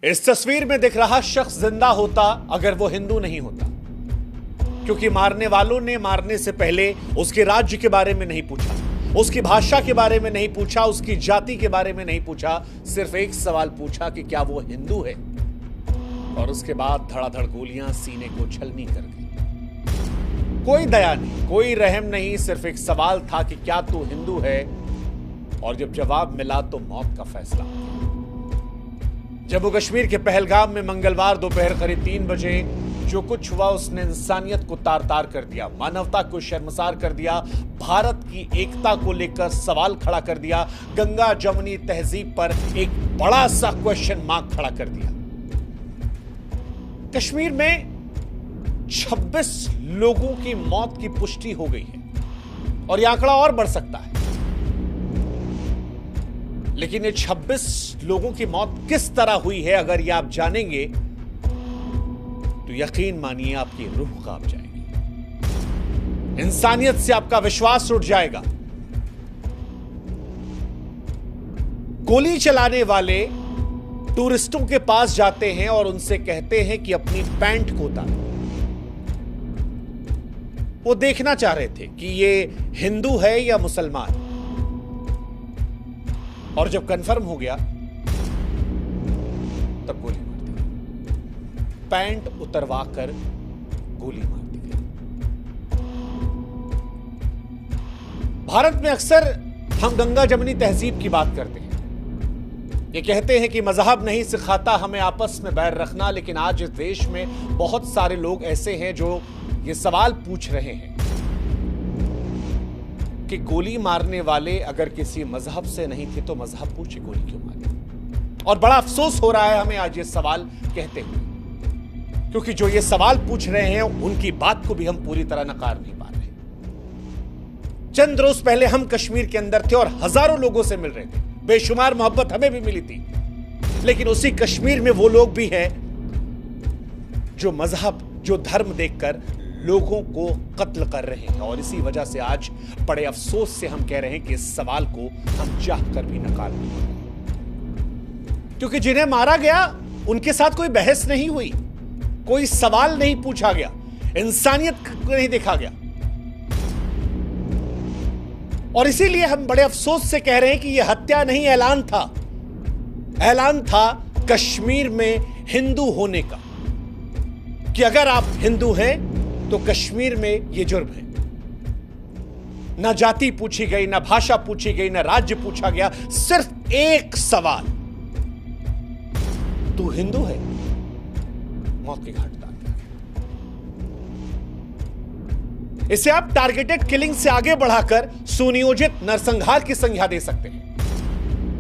इस तस्वीर में दिख रहा शख्स जिंदा होता अगर वो हिंदू नहीं होता, क्योंकि मारने वालों ने मारने से पहले उसके राज्य के बारे में नहीं पूछा, उसकी भाषा के बारे में नहीं पूछा, उसकी जाति के बारे में नहीं पूछा। सिर्फ एक सवाल पूछा कि क्या वो हिंदू है, और उसके बाद धड़ाधड़ गोलियां सीने को छलनी कर गई। कोई दया नहीं, कोई रहम नहीं, सिर्फ एक सवाल था कि क्या तू हिंदू है, और जब जवाब मिला तो मौत का फैसला। जम्मू कश्मीर के पहलगाम में मंगलवार दोपहर करीब 3 बजे जो कुछ हुआ उसने इंसानियत को तार तार कर दिया, मानवता को शर्मसार कर दिया, भारत की एकता को लेकर सवाल खड़ा कर दिया, गंगा जमुनी तहजीब पर एक बड़ा सा क्वेश्चन मार्क खड़ा कर दिया। कश्मीर में 26 लोगों की मौत की पुष्टि हो गई है और यह आंकड़ा और बढ़ सकता है, लेकिन ये 26 लोगों की मौत किस तरह हुई है अगर ये आप जानेंगे तो यकीन मानिए आपकी रूह कांप जाएगी, इंसानियत से आपका विश्वास उठ जाएगा। गोली चलाने वाले टूरिस्टों के पास जाते हैं और उनसे कहते हैं कि अपनी पैंट को उतारो। वो देखना चाह रहे थे कि ये हिंदू है या मुसलमान, और जब कंफर्म हो गया तब गोली मार दी गई, पैंट उतरवा कर गोली मार दी गई। भारत में अक्सर हम गंगा जमुनी तहजीब की बात करते हैं, ये कहते हैं कि मजहब नहीं सिखाता हमें आपस में बैर रखना, लेकिन आज इस देश में बहुत सारे लोग ऐसे हैं जो ये सवाल पूछ रहे हैं कि गोली मारने वाले अगर किसी मजहब से नहीं थे तो मजहब पूछे गोली क्यों मारी। और बड़ा अफसोस हो रहा है हमें आज ये सवाल कहते हुए, क्योंकि जो ये सवाल पूछ रहे हैं उनकी बात को भी हम पूरी तरह नकार नहीं पा रहे। चंद रोज पहले हम कश्मीर के अंदर थे और हजारों लोगों से मिल रहे थे, बेशुमार मोहब्बत हमें भी मिली थी, लेकिन उसी कश्मीर में वो लोग भी हैं जो मजहब, जो धर्म देखकर लोगों को कत्ल कर रहे हैं। और इसी वजह से आज बड़े अफसोस से हम कह रहे हैं कि इस सवाल को हम चाह कर भी नकार नहीं पा रहे, क्योंकि जिन्हें मारा गया उनके साथ कोई बहस नहीं हुई, कोई सवाल नहीं पूछा गया, इंसानियत को नहीं देखा गया। और इसीलिए हम बड़े अफसोस से कह रहे हैं कि यह हत्या नहीं, ऐलान था, ऐलान था कश्मीर में हिंदू होने का, कि अगर आप हिंदू हैं तो कश्मीर में यह जुर्म है। ना जाति पूछी गई, ना भाषा पूछी गई, ना राज्य पूछा गया, सिर्फ एक सवाल, तू हिंदू है, मौत के घाट उतार दिया गया। इसे आप टारगेटेड किलिंग से आगे बढ़ाकर सुनियोजित नरसंहार की संज्ञा दे सकते हैं।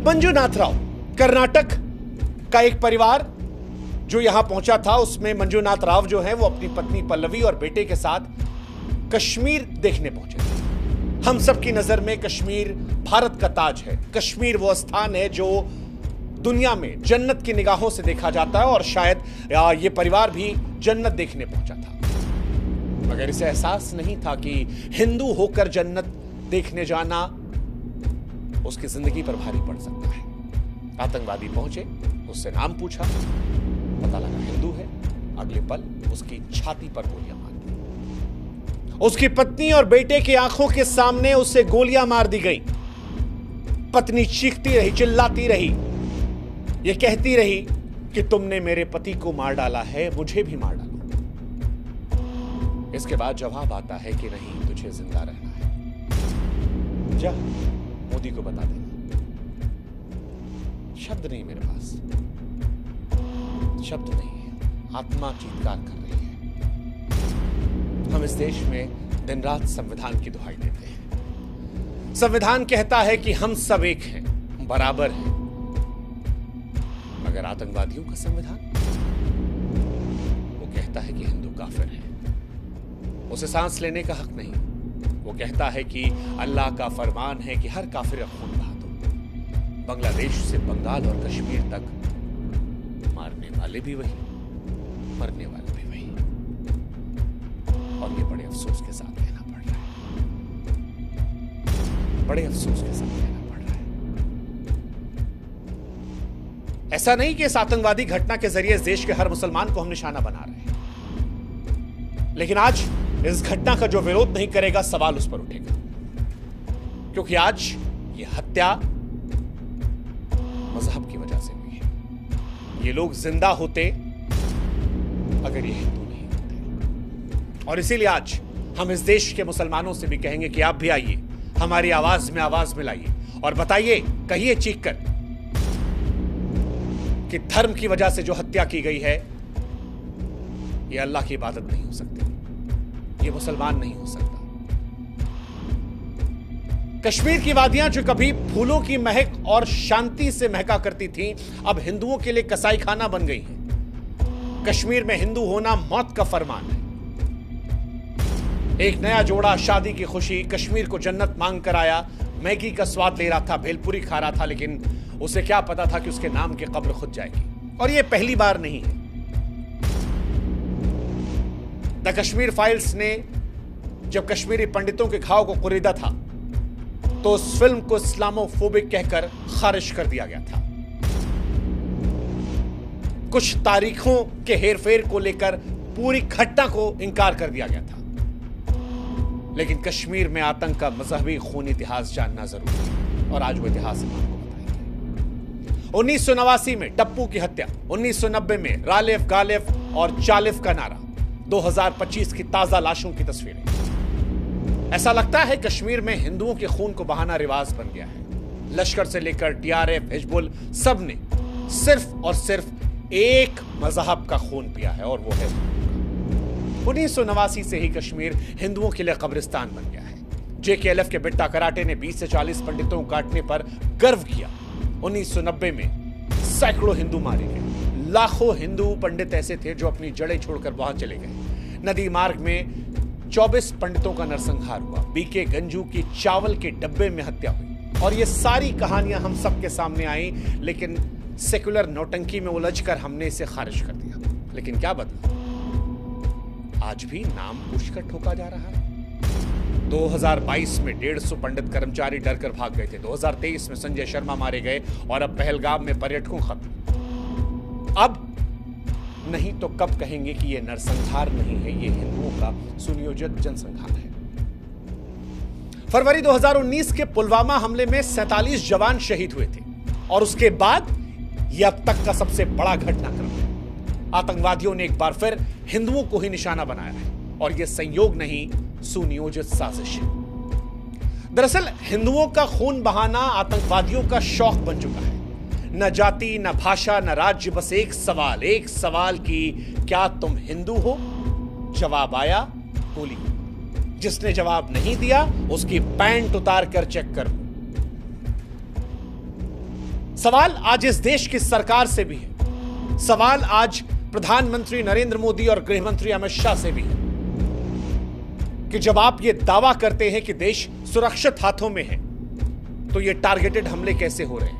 मंजुनाथ राव, कर्नाटक का एक परिवार जो यहां पहुंचा था, उसमें मंजुनाथ राव जो है वो अपनी पत्नी पल्लवी और बेटे के साथ कश्मीर देखने पहुंचे थे। हम सबकी नजर में कश्मीर भारत का ताज है, कश्मीर वो स्थान है जो दुनिया में जन्नत की निगाहों से देखा जाता है, और शायद ये परिवार भी जन्नत देखने पहुंचा था, मगर इसे एहसास नहीं था कि हिंदू होकर जन्नत देखने जाना उसकी जिंदगी पर भारी पड़ सकता है। आतंकवादी पहुंचे, उससे नाम पूछा, पता लगा हिंदू है, अगले पल उसकी छाती पर गोलियां मार दी। उसकी पत्नी और बेटे की आंखों के सामने उसे गोलियां मार दी गई। पत्नी चीखती रही, चिल्लाती रही, यह कहती रही कि तुमने मेरे पति को मार डाला है, मुझे भी मार डालो। इसके बाद जवाब आता है कि नहीं, तुझे जिंदा रहना है, जा मोदी को बता देना। शब्द नहीं मेरे पास, शब्द नहीं है, आत्मा चीत्कार कर रही है। हम इस देश में दिन रात संविधान की दुहाई देते हैं। संविधान कहता है कि हम सब एक हैं, बराबर हैं, मगर आतंकवादियों का संविधान, वो कहता है कि हिंदू काफिर है, उसे सांस लेने का हक नहीं। वो कहता है कि अल्लाह का फरमान है कि हर काफिर का खून बहा दो। बांग्लादेश से बंगाल और कश्मीर तक मारने वाले भी वही, मरने वाले भी वही, और ये बड़े अफसोस के साथ कहना पड़ रहा है, बड़े अफसोस के साथ कहना पड़ रहा है। ऐसा नहीं कि इस आतंकवादी घटना के जरिए इस देश के हर मुसलमान को हम निशाना बना रहे हैं, लेकिन आज इस घटना का जो विरोध नहीं करेगा, सवाल उस पर उठेगा, क्योंकि आज ये हत्या मजहब की वजह से हुई है। ये लोग जिंदा होते अगर ये हिंदू नहीं होते। और इसीलिए आज हम इस देश के मुसलमानों से भी कहेंगे कि आप भी आइए, हमारी आवाज में आवाज मिलाइए और बताइए, कहिए चीख कर कि धर्म की वजह से जो हत्या की गई है, ये अल्लाह की इबादत नहीं हो सकती, ये मुसलमान नहीं हो सकता। कश्मीर की वादियां जो कभी फूलों की महक और शांति से महका करती थीं, अब हिंदुओं के लिए कसाई खाना बन गई हैं। कश्मीर में हिंदू होना मौत का फरमान है। एक नया जोड़ा शादी की खुशी, कश्मीर को जन्नत मांग कर आया, मैगी का स्वाद ले रहा था, भेलपुरी खा रहा था, लेकिन उसे क्या पता था कि उसके नाम की कब्र खुद जाएगी। और यह पहली बार नहीं है। द कश्मीर फाइल्स ने जब कश्मीरी पंडितों के घाव को कुरीदा था, तो उस फिल्म को इस्लामोफोबिक कहकर खारिज कर दिया गया था। कुछ तारीखों के हेरफेर को लेकर पूरी घटना को इंकार कर दिया गया था। लेकिन कश्मीर में आतंक का मजहबी खून इतिहास जानना जरूरी है, और आज वो इतिहास हम आपको बताएंगे। 1989 में टप्पू की हत्या, 1990 में रालेफ गालेफ और चालिफ का नारा, 2025 की ताजा लाशों की तस्वीरें। ऐसा लगता है कश्मीर में हिंदुओं के खून को बहाना रिवाज बन गया है। लश्कर से लेकर टीआरएफ, हिजबुल, सब ने सिर्फ और सिर्फ एक मजहब का खून पिया है, और वो है 1989 से ही कश्मीर हिंदुओं के लिए कब्रिस्तान बन गया है। जेकेएलएफ के बिट्टा कराटे ने 20 से 40 पंडितों को काटने पर गर्व किया। 1990 में सैकड़ों हिंदू मारे गए। लाखों हिंदू पंडित ऐसे थे जो अपनी जड़ें छोड़कर वहां चले गए। नदी मार्ग में 24 पंडितों का नरसंहार हुआ। बीके गंजू की चावल के डब्बे में हत्या हुई। और ये सारी कहानियां हम सबके सामने आई, लेकिन सेकुलर नौटंकी में उलझकर हमने इसे खारिज कर दिया। लेकिन क्या बदला? आज भी नाम पूछकर ठोका जा रहा है। 2022 में 150 पंडित कर्मचारी डरकर भाग गए थे। 2023 में संजय शर्मा मारे गए, और अब पहलगाम में पर्यटकों खत्म। अब नहीं तो कब कहेंगे कि यह नरसंहार नहीं है, यह हिंदुओं का सुनियोजित जनसंहार है। फरवरी 2019 के पुलवामा हमले में 47 जवान शहीद हुए थे, और उसके बाद यह अब तक का सबसे बड़ा घटनाक्रम है। आतंकवादियों ने एक बार फिर हिंदुओं को ही निशाना बनाया है, और यह संयोग नहीं, सुनियोजित साजिश है। दरअसल हिंदुओं का खून बहाना आतंकवादियों का शौक बन चुका है। न जाति, न भाषा, न राज्य, बस एक सवाल कि क्या तुम हिंदू हो? जवाब आया गोली। जिसने जवाब नहीं दिया उसकी पैंट उतार कर चेक कर। सवाल आज इस देश की सरकार से भी है। सवाल आज प्रधानमंत्री नरेंद्र मोदी और गृहमंत्री अमित शाह से भी है कि जब आप ये दावा करते हैं कि देश सुरक्षित हाथों में है, तो ये टारगेटेड हमले कैसे हो रहे हैं?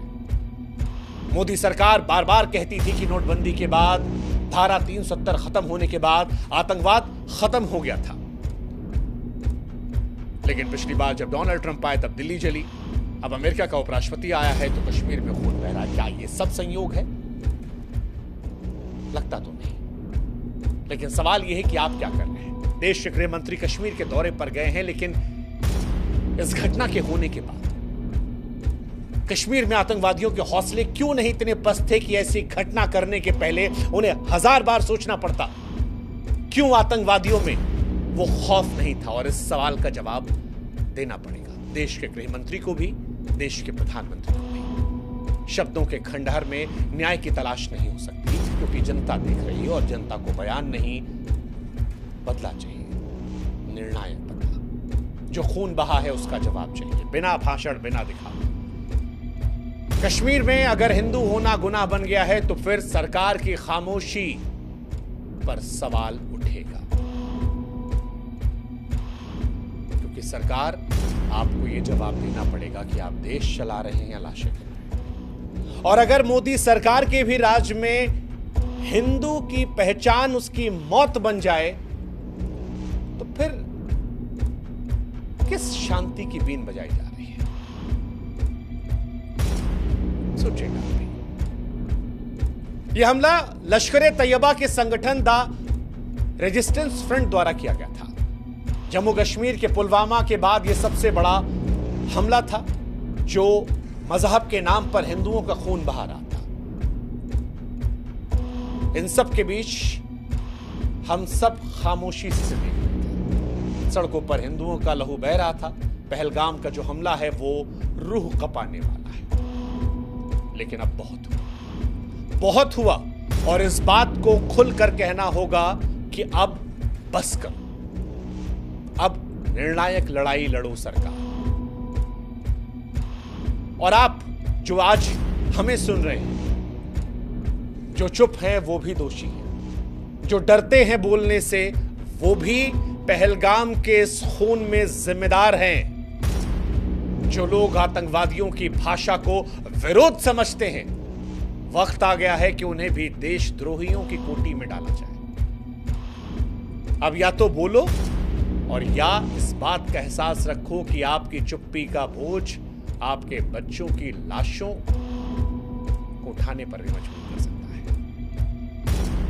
मोदी सरकार बार बार कहती थी कि नोटबंदी के बाद, धारा 370 खत्म होने के बाद आतंकवाद खत्म हो गया था। लेकिन पिछली बार जब डोनाल्ड ट्रंप आए तब दिल्ली जली। अब अमेरिका का उपराष्ट्रपति आया है तो कश्मीर में खून बह रहा है। क्या ये सब संयोग है? लगता तो नहीं। लेकिन सवाल यह है कि आप क्या कर रहे हैं? देश के गृह मंत्री कश्मीर के दौरे पर गए हैं, लेकिन इस घटना के होने के बाद कश्मीर में आतंकवादियों के हौसले क्यों नहीं इतने पस्त थे कि ऐसी घटना करने के पहले उन्हें 1000 बार सोचना पड़ता? क्यों आतंकवादियों में वो खौफ नहीं था? और इस सवाल का जवाब देना पड़ेगा देश के गृह मंत्री को भी, देश के प्रधानमंत्री को भी। शब्दों के खंडहर में न्याय की तलाश नहीं हो सकती, क्योंकि जनता देख रही है, और जनता को बयान नहीं, बदला चाहिए, निर्णायक बदला। जो खून बहा है उसका जवाब चाहिए, बिना भाषण, बिना दिखावा। कश्मीर में अगर हिंदू होना गुनाह बन गया है, तो फिर सरकार की खामोशी पर सवाल उठेगा, क्योंकि सरकार आपको यह जवाब देना पड़ेगा कि आप देश चला रहे हैं या लाशें गिन रहे हैं। और अगर मोदी सरकार के भी राज में हिंदू की पहचान उसकी मौत बन जाए, तो फिर किस शांति की बीन बजाई जा रही है? सोचेगा। यह हमला लश्कर तैयबा के संगठन द रेजिस्टेंस फ्रंट द्वारा किया गया था। जम्मू कश्मीर के पुलवामा के बाद यह सबसे बड़ा हमला था जो मजहब के नाम पर हिंदुओं का खून बहा रहा था। इन सब के बीच हम सब खामोशी से देख रहे थे। सड़कों पर हिंदुओं का लहू बह रहा था। पहलगाम का जो हमला है वो रूह कपाने वाला है। लेकिन अब बहुत हुआ और इस बात को खुलकर कहना होगा कि अब बस करो। अब निर्णायक लड़ाई लड़ो सरकार। और आप जो आज हमें सुन रहे हैं, जो चुप हैं वो भी दोषी हैं, जो डरते हैं बोलने से वो भी पहलगाम के इस खून में जिम्मेदार हैं। जो लोग आतंकवादियों की भाषा को विरोध समझते हैं, वक्त आ गया है कि उन्हें भी देशद्रोहियों की कोटि में डाला जाए। अब या तो बोलो और या इस बात का एहसास रखो कि आपकी चुप्पी का बोझ आपके बच्चों की लाशों को उठाने पर भी मजबूर कर सकता है।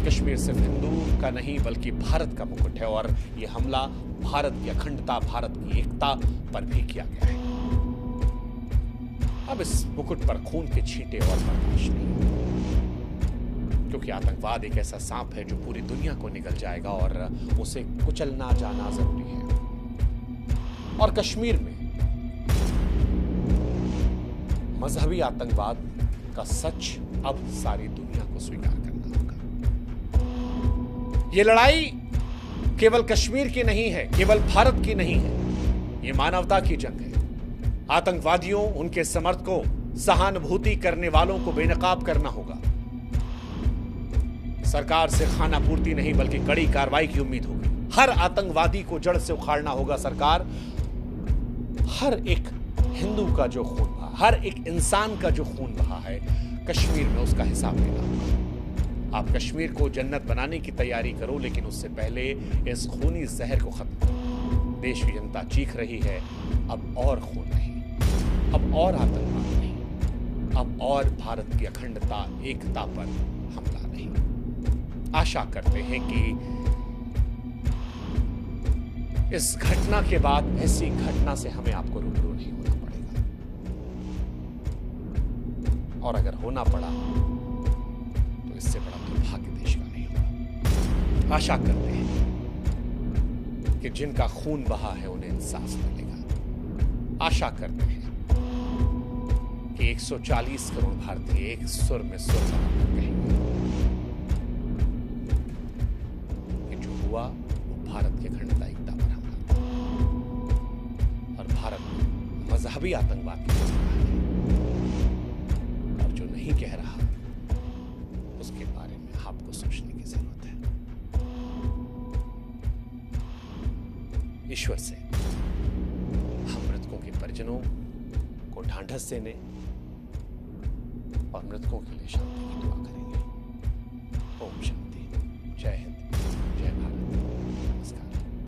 कश्मीर सिर्फ हिंदू का नहीं बल्कि भारत का मुकुट है और यह हमला भारत की अखंडता, भारत की एकता पर भी किया गया है। अब इस मुकुट पर खून के छींटे और बर्दाश्त नहीं, क्योंकि आतंकवाद एक ऐसा सांप है जो पूरी दुनिया को निगल जाएगा और उसे कुचलना जाना जरूरी है। और कश्मीर में मजहबी आतंकवाद का सच अब सारी दुनिया को स्वीकार करना होगा। यह लड़ाई केवल कश्मीर की नहीं है, केवल भारत की नहीं है, यह मानवता की जंग है। आतंकवादियों, उनके समर्थकों, सहानुभूति करने वालों को बेनकाब करना होगा। सरकार से खाना पूर्ति नहीं बल्कि कड़ी कार्रवाई की उम्मीद होगी। हर आतंकवादी को जड़ से उखाड़ना होगा सरकार। हर एक हिंदू का जो खून बहा, हर एक इंसान का जो खून बहा है कश्मीर में, उसका हिसाब लेना होगा। आप कश्मीर को जन्नत बनाने की तैयारी करो, लेकिन उससे पहले इस खूनी जहर को खत्म करो। देश की जनता चीख रही है, अब और खून नहीं, अब और आतंकवाद नहीं, अब और भारत की अखंडता, एकता पर हमला नहीं। आशा करते हैं कि इस घटना के बाद ऐसी घटना से हमें आपको रूबरू नहीं होना पड़ेगा, और अगर होना पड़ा तो इससे बड़ा दुर्भाग्य देश का नहीं होगा। आशा करते हैं कि जिनका खून बहा है उन्हें इंसाफ मिलेगा। आशा करते हैं कि 140 करोड़ भारतीय एक सुर में सुर लगाकर कहेंगे कि जो हुआ वो भारत की अखंडता, एकता पर हमला था और भारत मजहबी आतंकवाद की तरफ है। और जो नहीं कह रहा उसके बारे में आपको सोचने की जरूरत है। ईश्वर से हम मृतकों के परिजनों को ढांढस देने और मृतकों के लिए शांति की दुआ करेंगे। ओम शांति। जय हिंद।